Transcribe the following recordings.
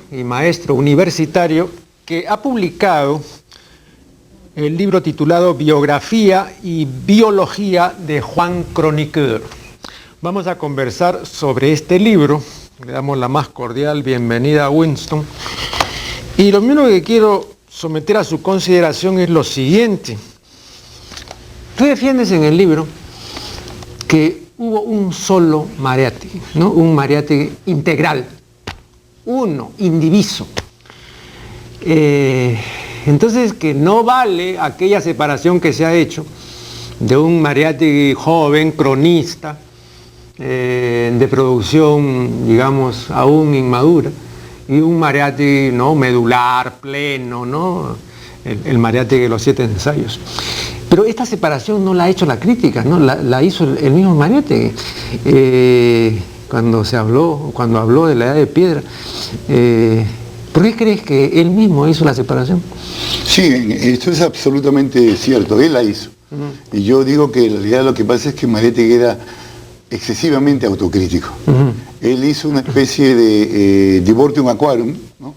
Y maestro universitario que ha publicado el libro titulado Biografía y Biología de Juan Chroniqueur. Vamos a conversar sobre este libro. Le damos la más cordial bienvenida a Winston. Y lo primero que quiero someter a su consideración es lo siguiente. Tú defiendes en el libro que hubo un solo Mariátegui, ¿no? Un Mariátegui integral. Uno, indiviso. Entonces, que no vale aquella separación que se ha hecho de un Mariátegui joven, cronista, de producción, digamos, aún inmadura, y un Mariátegui, ¿no?, medular, pleno, ¿no?, el Mariátegui de los 7 ensayos. Pero esta separación no la ha hecho la crítica, ¿no? La hizo el mismo Mariátegui. Cuando habló de la edad de piedra, ¿por qué crees que él mismo hizo la separación? Sí, esto es absolutamente cierto, él la hizo. Y yo digo que en realidad lo que pasa es que Mariátegui era excesivamente autocrítico. Él hizo una especie de divortium aquarum, ¿no?,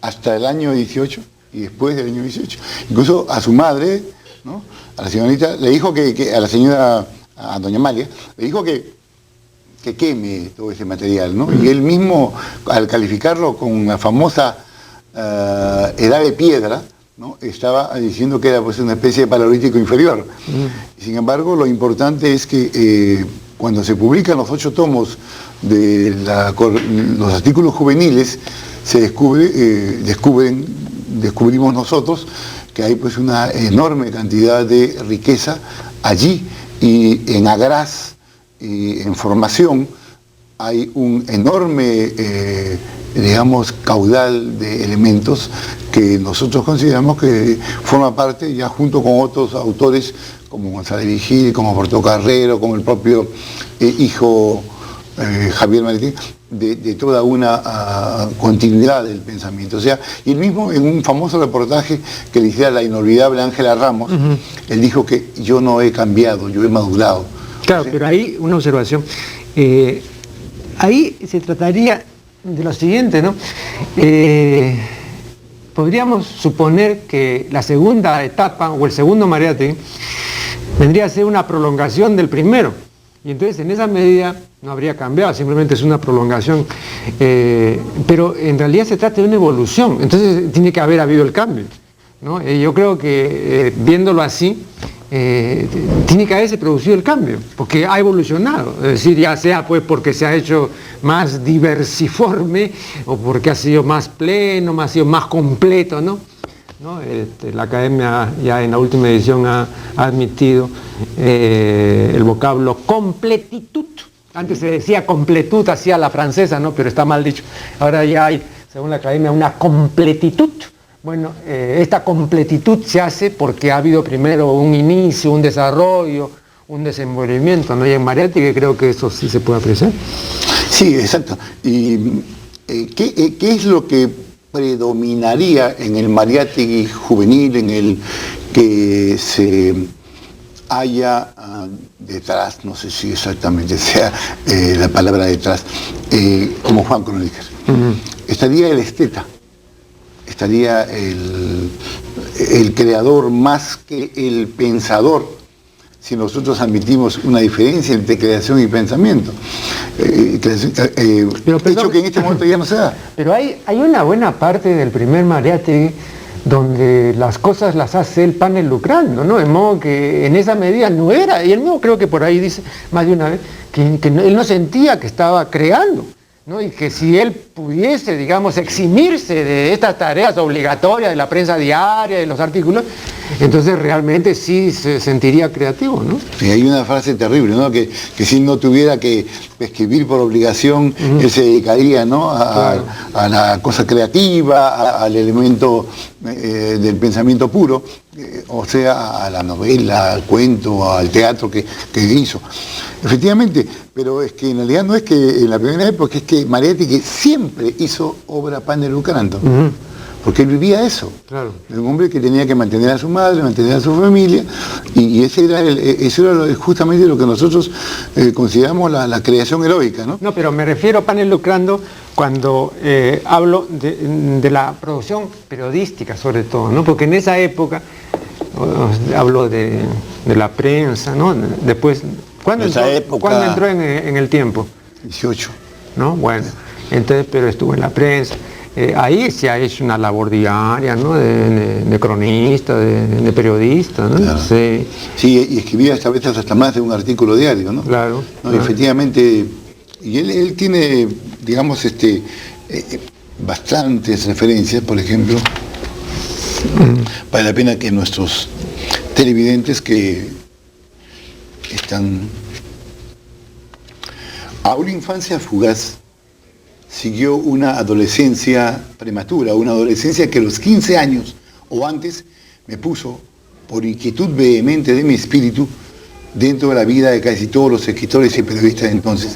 hasta el año 18 y después del año 18. Incluso a su madre, ¿no?, a la señorita, le dijo a la señora, a doña Amalia, le dijo que queme todo ese material, ¿no? Y él mismo, al calificarlo con la famosa edad de piedra, ¿no?, estaba diciendo que era, pues, una especie de paleolítico inferior. Sin embargo, lo importante es que cuando se publican los 8 tomos de los artículos juveniles, se descubrimos nosotros que hay, pues, una enorme cantidad de riqueza allí, y en Agraz y en formación hay un enorme, digamos, caudal de elementos que nosotros consideramos que forma parte, ya junto con otros autores como González Vigil, como Portocarrero, como el propio hijo Javier Mariátegui, de toda una continuidad del pensamiento. O sea, y él mismo, en un famoso reportaje que le hiciera la inolvidable Ángela Ramos, él dijo que yo no he cambiado, yo he madurado. Claro, ¿sí? Pero ahí una observación. Ahí se trataría de lo siguiente, ¿no? Podríamos suponer que la segunda etapa o el segundo Mariátegui vendría a ser una prolongación del primero. Y entonces, en esa medida, no habría cambiado, simplemente es una prolongación. Pero en realidad se trata de una evolución, entonces tiene que haber habido el cambio, ¿no? Yo creo que, viéndolo así, tiene que haberse producido el cambio, porque ha evolucionado. Es decir, ya sea pues porque se ha hecho más diversiforme, o porque ha sido más pleno, ha sido más completo, ¿no? La Academia ya en la última edición ha admitido el vocablo completitud. Antes se decía completud, hacía la francesa, ¿no?, pero está mal dicho. Ahora ya hay, según la Academia, una completitud. Bueno, esta completitud se hace porque ha habido primero un inicio, un desarrollo, un desenvolvimiento, ¿no? Y en Mariátegui creo que eso sí se puede apreciar. Sí, exacto. ¿Y qué es lo que predominaría en el Mariátegui juvenil, en el que se haya detrás, no sé si exactamente sea la palabra detrás, como Juan Chroniqueur? Estaría el esteta, estaría el creador más que el pensador, si nosotros admitimos una diferencia entre creación y pensamiento. Hecho que en este momento ya no se da. Pero hay una buena parte del primer Mariátegui donde las cosas las hace él pan lucrando, ¿no? De modo que en esa medida no era, y él mismo creo que por ahí dice más de una vez, que él no sentía que estaba creando, ¿no? Y que si él pudiese, digamos, eximirse de estas tareas obligatorias de la prensa diaria, de los artículos, entonces realmente sí se sentiría creativo, ¿no? Y hay una frase terrible, ¿no?, que si no tuviera que escribir por obligación, él se dedicaría, ¿no?, a la cosa creativa, al elemento del pensamiento puro, o sea, a la novela, al cuento, al teatro que hizo. Efectivamente, pero es que en realidad no es que en la primera época, es que Mariátegui siempre hizo obra pane lucrando. Porque él vivía eso. Claro. Un hombre que tenía que mantener a su madre, mantener a su familia, y eso era justamente lo que nosotros consideramos la creación heroica, ¿no? No, pero me refiero a panes lucrando cuando hablo de la producción periodística sobre todo, ¿no? Porque en esa época, hablo de la prensa, ¿no? Después, ¿cuándo entró en el tiempo? 18. ¿No? Bueno, entonces, pero estuvo en la prensa. Ahí se ha hecho una labor diaria, ¿no? De cronista, de periodista, ¿no? Claro. Sí. Sí, y escribía a veces hasta más de un artículo diario, ¿no? Claro. No, claro. Efectivamente, y él tiene, digamos, bastantes referencias, por ejemplo. Vale la pena que nuestros televidentes que están a una infancia fugaz siguió una adolescencia prematura, una adolescencia que a los 15 años o antes me puso, por inquietud vehemente de mi espíritu, dentro de la vida de casi todos los escritores y periodistas de entonces.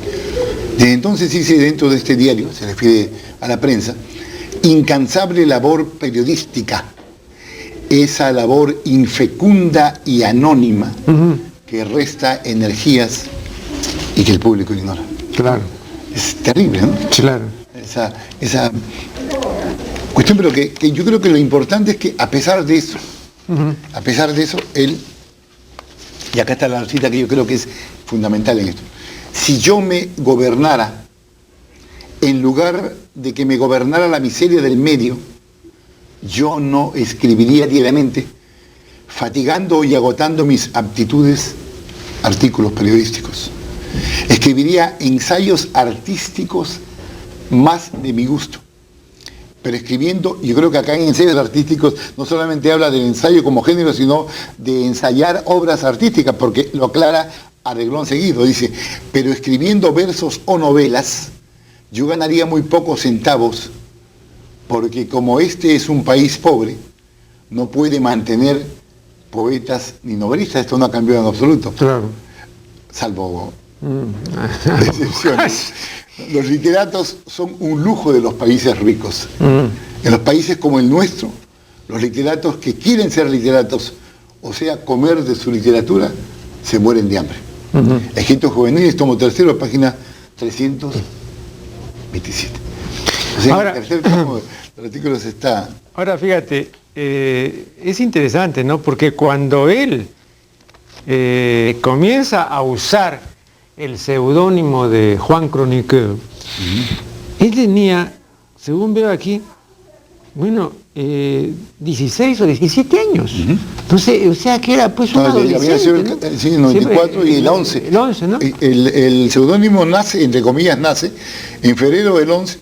Desde entonces hice dentro de este diario, se refiere a la prensa, incansable labor periodística, esa labor infecunda y anónima que resta energías y que el público ignora. Claro. Es terrible, ¿no? Claro. Esa cuestión, pero que yo creo que lo importante es que a pesar de eso, él, y acá está la cita que yo creo que es fundamental en esto, si yo me gobernara, en lugar de que me gobernara la miseria del medio, yo no escribiría diariamente, fatigando y agotando mis aptitudes, artículos periodísticos. Escribiría ensayos artísticos más de mi gusto. Pero escribiendo, yo creo que acá en ensayos artísticos no solamente habla del ensayo como género, sino de ensayar obras artísticas, porque lo aclara a reglón seguido. Dice, pero escribiendo versos o novelas, yo ganaría muy pocos centavos, porque como este es un país pobre, no puede mantener poetas ni novelistas. Esto no ha cambiado en absoluto. Claro. Salvo excepciones. Los literatos son un lujo de los países ricos. En los países como el nuestro, los literatos que quieren ser literatos, o sea, comer de su literatura, se mueren de hambre. Escritos juveniles, tomo tercero, página 327. O sea, ahora, el tercer tomo de los artículos está... Ahora, fíjate, es interesante, ¿no? Porque cuando él comienza a usar el seudónimo de Juan Chroniqueur, él tenía, según veo aquí, bueno, 16 o 17 años. Entonces, o sea que era pues un adolescente, había sido ¿no? Sí, el 94 siempre, y el 11. El 11, ¿no? El seudónimo nace, entre comillas, en febrero del 11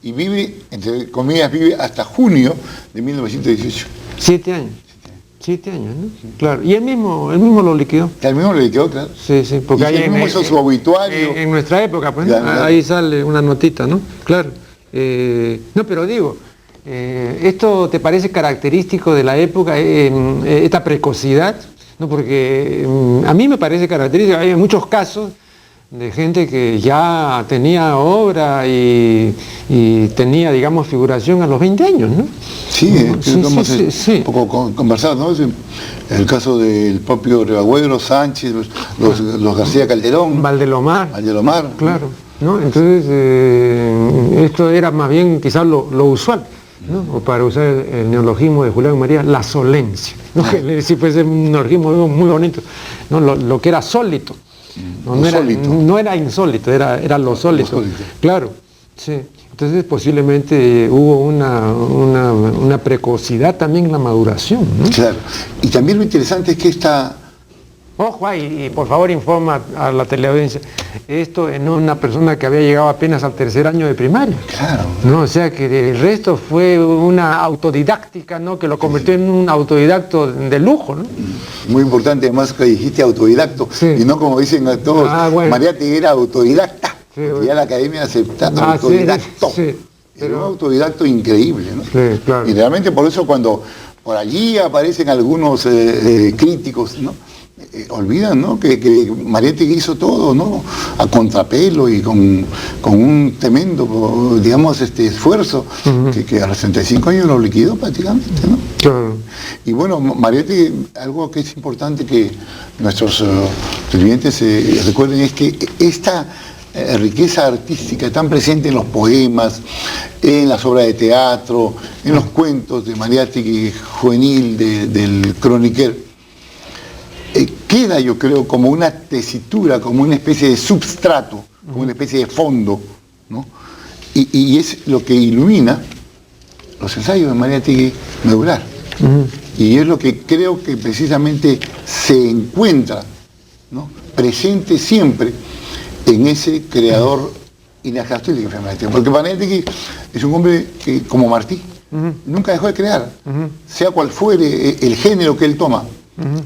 y vive, entre comillas, vive hasta junio de 1918. 7 años. 7 años, ¿no? Claro. Y él mismo lo liquidó. Él mismo lo liquidó, claro. Sí, sí. Porque él mismo hizo su obituario. En nuestra época, pues, claro. Ahí sale una notita, ¿no? Claro. No, pero digo, ¿esto te parece característico de la época, esta precocidad? ¿No? Porque a mí me parece característico. Hay muchos casos de gente que ya tenía obra y tenía, digamos, figuración a los 20 años, ¿no? Sí, un poco conversado, ¿no? El caso del propio Ribagüero, Sánchez, los García Calderón. Valdelomar. Claro. ¿No? Entonces, esto era más bien quizás lo usual, ¿no? O para usar el neologismo de Julián María, la solencia, ¿no? Que sí puede ser un neologismo muy bonito, ¿no? Lo que era sólito. No era insólito, era lo sólito. Claro, sí. Entonces posiblemente hubo una precocidad también en la maduración, ¿no? Claro. Y también lo interesante es que esta... Ojo, y por favor informa a la teleaudiencia, esto en una persona que había llegado apenas al 3er año de primaria. Claro. ¿No? O sea que el resto fue una autodidáctica, ¿no? Que lo convirtió en un autodidacto de lujo, ¿no? Muy importante además que dijiste autodidacto, sí. Y no como dicen a todos, bueno. Mariátegui era autodidacta, sí, bueno. Ya la academia acepta autodidacto. Sí. Era un autodidacto increíble, ¿no? Sí, claro. Y realmente por eso cuando por allí aparecen algunos críticos, ¿no? Olvidan, ¿no? que Mariátegui hizo todo, ¿no? A contrapelo y con un tremendo, digamos, esfuerzo, que a los 35 años lo liquidó prácticamente, ¿no? Claro. Y bueno, Mariátegui, algo que es importante que nuestros clientes recuerden es que esta riqueza artística tan presente en los poemas, en las obras de teatro, en los cuentos de Mariátegui juvenil, del chroniqueur, queda, yo creo, como una tesitura, como una especie de substrato, como una especie de fondo, ¿no? Y es lo que ilumina los ensayos de Mariátegui medular. Y es lo que creo que precisamente se encuentra, ¿no?, presente siempre en ese creador inagastable que fue Mariátegui. Porque Mariátegui es un hombre que, como Martí, nunca dejó de crear, sea cual fuere el género que él toma.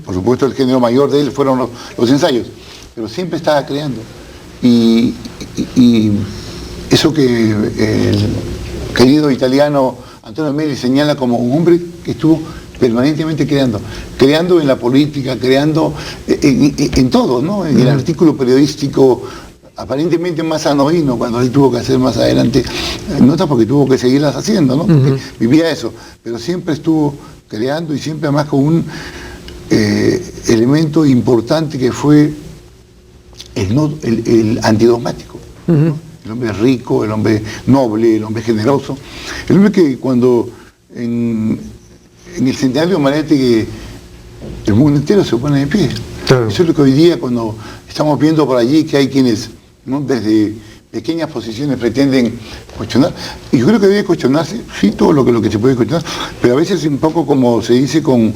Por supuesto, el género mayor de él fueron los ensayos, pero siempre estaba creando. Y eso que el querido italiano Antonio Meli señala como un hombre que estuvo permanentemente creando en la política, creando en todo, ¿no? En el artículo periodístico aparentemente más anodino, cuando él tuvo que hacer más adelante notas porque tuvo que seguirlas haciendo, ¿no? Porque vivía eso, pero siempre estuvo creando y siempre además con un elemento importante que fue el antidogmático, ¿no? El hombre rico, el hombre noble, el hombre generoso, el hombre que cuando en el centenario de Mariátegui el mundo entero se pone de pie. Claro. Eso es lo que hoy día, cuando estamos viendo por allí que hay quienes, ¿no?, desde pequeñas posiciones pretenden cuestionar, y yo creo que debe cuestionarse, sí, todo lo que se puede cuestionar, pero a veces un poco, como se dice, con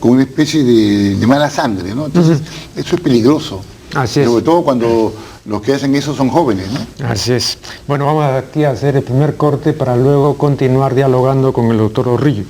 una especie de mala sangre, ¿no? Entonces, eso es peligroso. Así es. Sobre todo cuando los que hacen eso son jóvenes, ¿no? Así es. Bueno, vamos aquí a hacer el primer corte para luego continuar dialogando con el doctor Zorrilla.